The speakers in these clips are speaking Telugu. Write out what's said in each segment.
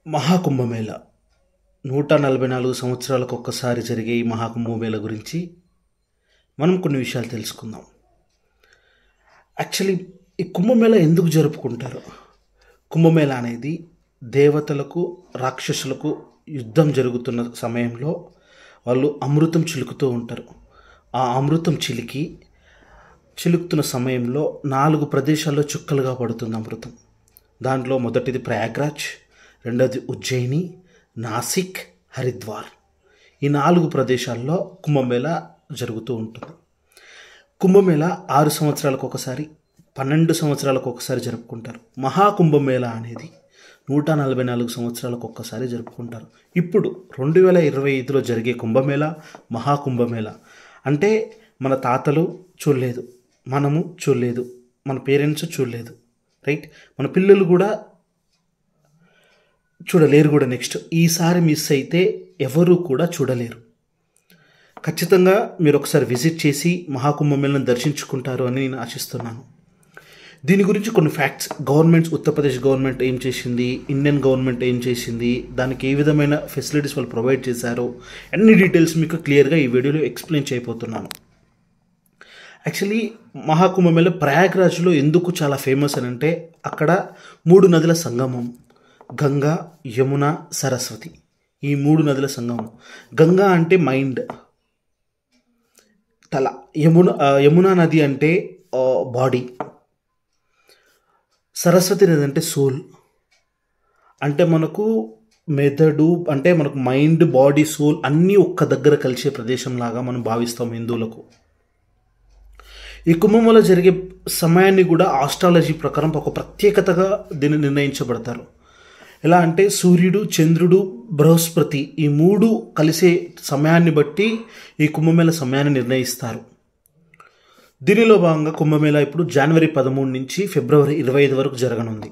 మహాకుంభమేళ 144 సంవత్సరాలకు ఒక్కసారి జరిగే ఈ మహాకుంభమేళ గురించి మనం కొన్ని విషయాలు తెలుసుకుందాం. యాక్చువల్లీ ఈ కుంభమేళ ఎందుకు జరుపుకుంటారు? కుంభమేళ అనేది దేవతలకు రాక్షసులకు యుద్ధం జరుగుతున్న సమయంలో వాళ్ళు అమృతం చిలుకుతూ ఉంటారు. ఆ అమృతం చిలుకుతున్న సమయంలో 4 ప్రదేశాల్లో చుక్కలుగా పడుతుంది అమృతం. దాంట్లో మొదటిది ప్రయాగ్రాజ్, రెండోది ఉజ్జయిని, నాసిక్, హరిద్వార్. ఈ 4 ప్రదేశాల్లో కుంభమేళ జరుగుతూ ఉంటుంది. కుంభమేళ 6 సంవత్సరాలకు ఒకసారి, 12 సంవత్సరాలకు ఒకసారి జరుపుకుంటారు. మహాకుంభమేళ అనేది 144 సంవత్సరాలకు ఒక్కసారి జరుపుకుంటారు. ఇప్పుడు 2025లో జరిగే కుంభమేళ మహాకుంభమేళ. అంటే మన తాతలు చూడలేదు, మనము చూడలేదు, మన పేరెంట్స్ చూడలేదు, రైట్? మన పిల్లలు కూడా చూడలేరు కూడా. నెక్స్ట్ ఈసారి మిస్ అయితే ఎవరు కూడా చూడలేరు. ఖచ్చితంగా మీరు ఒకసారి విజిట్ చేసి మహాకుంభమేళను దర్శించుకుంటారు అని నేను ఆశిస్తున్నాను. దీని గురించి కొన్ని ఫ్యాక్ట్స్, ఉత్తరప్రదేశ్ గవర్నమెంట్ ఏం చేసింది, ఇండియన్ గవర్నమెంట్ ఏం చేసింది, దానికి ఏ విధమైన ఫెసిలిటీస్ వాళ్ళు ప్రొవైడ్ చేశారో అన్ని డీటెయిల్స్ మీకు క్లియర్గా ఈ వీడియోలో ఎక్స్ప్లెయిన్ చేయబోతున్నాను. యాక్చువల్లీ మహాకుంభమేళ ప్రయాగ్రాజ్లో ఎందుకు చాలా ఫేమస్ అని అంటే అక్కడ 3 నదుల సంగమం, గంగా, యమున, సరస్వతి. ఈ 3 నదుల సంగమం. గంగా అంటే మైండ్, తల. యమున నది అంటే బాడీ. సరస్వతి నది అంటే సోల్. అంటే మనకు మెదడు, అంటే మనకు మైండ్, బాడీ, సోల్ అన్నీ ఒక్క దగ్గర కలిసే ప్రదేశం లాగా మనం భావిస్తాం హిందువులకు. ఈ కుంభమేళ జరిగే సమయాన్ని కూడా ఆస్ట్రాలజీ ప్రకారం ఒక ప్రత్యేకతగా దీన్ని నిర్ణయించబడతారు. ఎలా అంటే సూర్యుడు, చంద్రుడు, బృహస్పతి ఈ 3 కలిసే సమయాన్ని బట్టి ఈ కుంభమేళ సమయాన్ని నిర్ణయిస్తారు. దీనిలో భాగంగా కుంభమేళ ఇప్పుడు జనవరి 13 నుంచి ఫిబ్రవరి 25 వరకు జరగనుంది.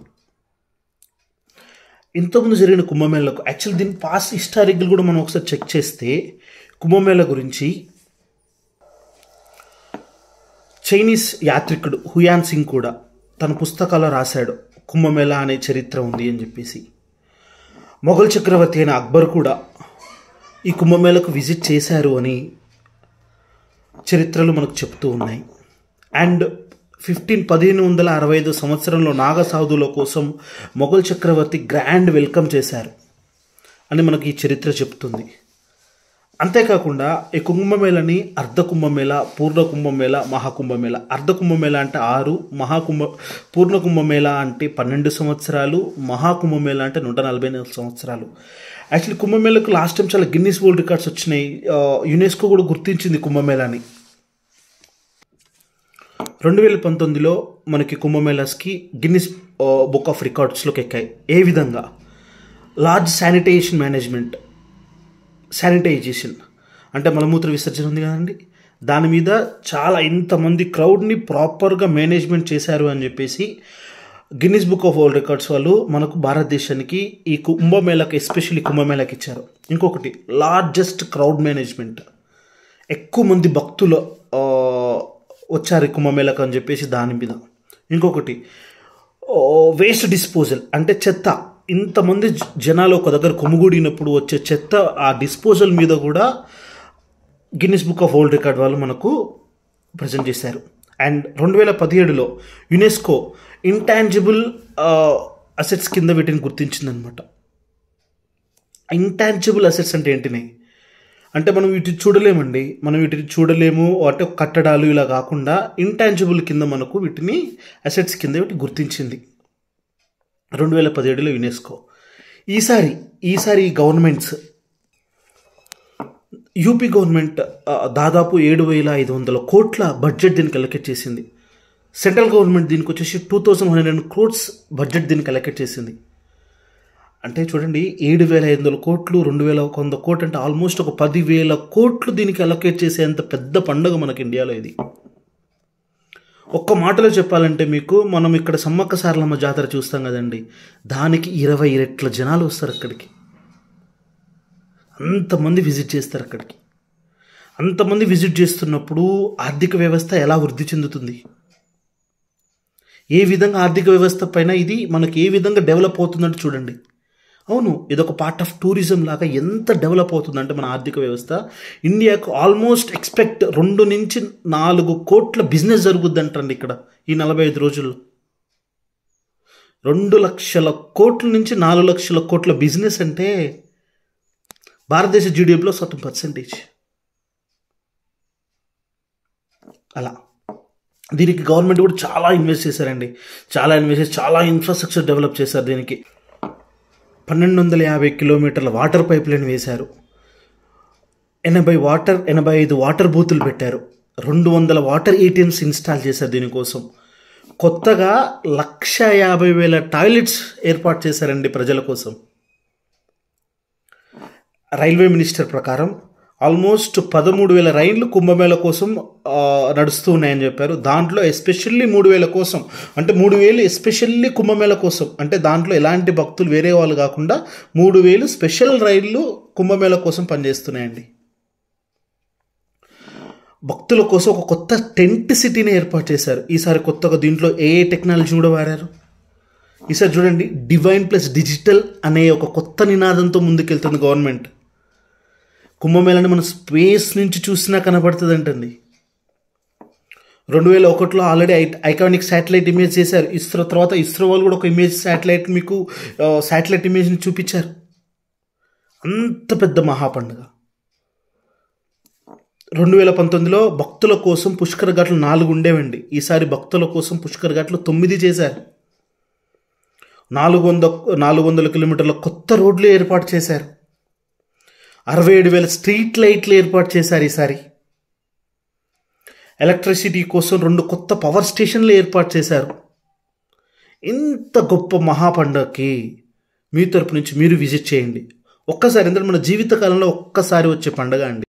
ఇంతకుముందు జరిగిన కుంభమేళకు యాక్చువల్లీ దీని పాస్ట్ హిస్టారికల్ కూడా మనం ఒకసారి చెక్ చేస్తే కుంభమేళ గురించి చైనీస్ యాత్రికుడు హుయాన్ సింగ్ కూడా తన పుస్తకాల్లో రాశాడు, కుంభమేళ అనే చరిత్ర ఉంది అని చెప్పేసి. మొఘల్ చక్రవర్తి అయిన అక్బర్ కూడా ఈ కుంభమేళకు విజిట్ చేశారు అని చరిత్రలు మనకు చెప్తూ ఉన్నాయి. అండ్ 1565 సంవత్సరంలో నాగసాధువుల కోసం మొఘల్ చక్రవర్తి గ్రాండ్ వెల్కమ్ చేశారు అని మనకి ఈ చరిత్ర చెప్తుంది. అంతేకాకుండా ఈ కుంభమేళని అర్ధ కుంభమేళ, పూర్ణ కుంభమేళ, మహాకుంభమేళ. అర్ధ కుంభమేళ అంటే 6, పూర్ణ కుంభమేళ అంటే 12 సంవత్సరాలు, మహాకుంభమేళ అంటే 144 సంవత్సరాలు. యాక్చువల్లీ కుంభమేళకు లాస్ట్ టైం చాలా గిన్నిస్ వరల్డ్ రికార్డ్స్ వచ్చినాయి. యునెస్కో కూడా గుర్తించింది కుంభమేళని. 2019లో మనకి కుంభమేళాస్కి గిన్నిస్ బుక్ ఆఫ్ రికార్డ్స్లోకి ఎక్కాయి. ఏ విధంగా? లార్జ్ శానిటైజేషన్ అంటే మలమూత్ర విసర్జన ఉంది కదండి, దాని మీద చాలా ఇంతమంది క్రౌడ్ని ప్రాపర్గా మేనేజ్మెంట్ చేశారు అని చెప్పేసి Guinness book of world records వాళ్ళు మనకు భారతదేశానికి ఈ కుంభమేళకి, ఎస్పెషల్లీ కుంభమేళకి ఇచ్చారు. ఇంకొకటి లార్జెస్ట్ క్రౌడ్ మేనేజ్మెంట్, ఎక్కువ మంది భక్తులు వచ్చారు ఈ కుంభమేళకు అని చెప్పేసి దాని మీద. ఇంకొకటి వేస్ట్ డిస్పోజల్ అంటే చెత్త. ఇంతమంది జనాలు ఒక దగ్గర కొమ్ముగూడినప్పుడు వచ్చే చెత్త, ఆ డిస్పోజల్ మీద కూడా Guinness book of world record వాళ్ళు మనకు ప్రజెంట్ చేశారు. అండ్ 2017లో యునెస్కో ఇంటాంజిబుల్ అసెట్స్ కింద వీటిని గుర్తించిందనమాట. ఇంటాంజిబుల్ అసెట్స్ అంటే ఏంటిని అంటే మనం వీటిని చూడలేమండి, అంటే కట్టడాలు ఇలా కాకుండా ఇంటాంజిబుల్ కింద మనకు వీటిని అసెట్స్ కింద వీటిని గుర్తించింది 2017లో యునెస్కో. ఈసారి గవర్నమెంట్స్, యూపీ గవర్నమెంట్ దాదాపు 7,500 కోట్ల బడ్జెట్ దీనికి అలొకేట్ చేసింది. సెంట్రల్ గవర్నమెంట్ దీనికి వచ్చేసి 2,100 crores బడ్జెట్ దీనికి అలొకేట్ చేసింది. అంటే చూడండి, 7,500 కోట్లు, 2,100 కోట్లు అంటే ఆల్మోస్ట్ ఒక 10,000 కోట్లు దీనికి అలొకేట్ చేసేంత పెద్ద పండుగ మనకి ఇండియాలో ఇది. ఒక్క మాటలో చెప్పాలంటే మీకు, మనం ఇక్కడ సమ్మక్క సారలమ్మ జాతర చూస్తాం కదండి, దానికి 20 రెట్ల జనాలు వస్తారు అక్కడికి. అంతమంది విజిట్ చేస్తారు అక్కడికి. అంతమంది విజిట్ చేస్తున్నప్పుడు ఆర్థిక వ్యవస్థ ఎలా వృద్ధి చెందుతుంది? ఏ విధంగా ఆర్థిక వ్యవస్థ పైన ఇది మనకి ఏ విధంగా డెవలప్ అవుతుందంటే చూడండి. అవును, ఇదొక పార్ట్ ఆఫ్ టూరిజం లాగా ఎంత డెవలప్ అవుతుందంటే మన ఆర్థిక వ్యవస్థ. ఇండియాకు ఆల్మోస్ట్ ఎక్స్పెక్ట్ 2 నుంచి 4 కోట్ల బిజినెస్ జరుగుద్దంటండి ఇక్కడ ఈ 45 రోజుల్లో. 2 లక్షల కోట్ల నుంచి 4 లక్షల కోట్ల బిజినెస్ అంటే భారతదేశ జీడిపిలో సర్టన్ పర్సెంటేజ్. అలా దీనికి గవర్నమెంట్ కూడా చాలా ఇన్వెస్ట్ చేశారండి, చాలా ఇన్ఫ్రాస్ట్రక్చర్ డెవలప్ చేశారు. దీనికి 1250 కిలోమీటర్ల వాటర్ పైప్ లైన్ వేశారు, 85 వాటర్ బూతులు పెట్టారు, 200 వాటర్ ఏటీఎంస్ ఇన్స్టాల్ చేశారు. దీనికోసం కొత్తగా 150,000 టాయిలెట్స్ ఏర్పాటు చేశారండి ప్రజల కోసం. రైల్వే మినిస్టర్ ప్రకారం ఆల్మోస్ట్ 13,000 రైళ్లు కుంభమేళ కోసం నడుస్తూ ఉన్నాయని చెప్పారు. దాంట్లో ఎస్పెషల్లీ 3,000 కోసం, అంటే 3,000 ఎస్పెషల్లీ కుంభమేళ కోసం, అంటే దాంట్లో ఎలాంటి భక్తులు వేరే వాళ్ళు కాకుండా 3,000 స్పెషల్ రైళ్లు కుంభమేళ కోసం పనిచేస్తున్నాయండి. భక్తుల కోసం ఒక కొత్త టెంట్ సిటీని ఏర్పాటు చేశారు. ఈసారి కొత్తగా దీంట్లో ఏ టెక్నాలజీ కూడా వాడారు. ఈసారి చూడండి, డివైన్ ప్లస్ డిజిటల్ అనే ఒక కొత్త నినాదంతో ముందుకెళ్తుంది గవర్నమెంట్. కుంభమేళని మనం స్పేస్ నుంచి చూసినా కనబడుతుంది అంటండి. 2001లో ఆల్రెడీ ఐకానిక్ శాటిలైట్ ఇమేజ్ చేశారు. ఇస్రో తర్వాత ఇస్రో వాళ్ళు కూడా ఒక ఇమేజ్ శాటిలైట్ ఇమేజ్ని చూపించారు. అంత పెద్ద మహాపండుగ. 2019లో భక్తుల కోసం పుష్కర్ ఘాట్లు 4 ఉండేవండి. ఈసారి భక్తుల కోసం పుష్కర్ ఘాట్లు 9 చేశారు. 400 కిలోమీటర్ల కొత్త రోడ్లు ఏర్పాటు చేశారు. 67,000 స్ట్రీట్ లైట్లు ఏర్పాటు చేశారు. ఈసారి ఎలక్ట్రిసిటీ కోసం 2 కొత్త పవర్ స్టేషన్లు ఏర్పాటు చేశారు. ఇంత గొప్ప మహాపండగకి మీ తరపు నుంచి మీరు విజిట్ చేయండి ఒక్కసారి. ఎందుకంటే మన జీవితకాలంలో ఒక్కసారి వచ్చే పండుగ అండి.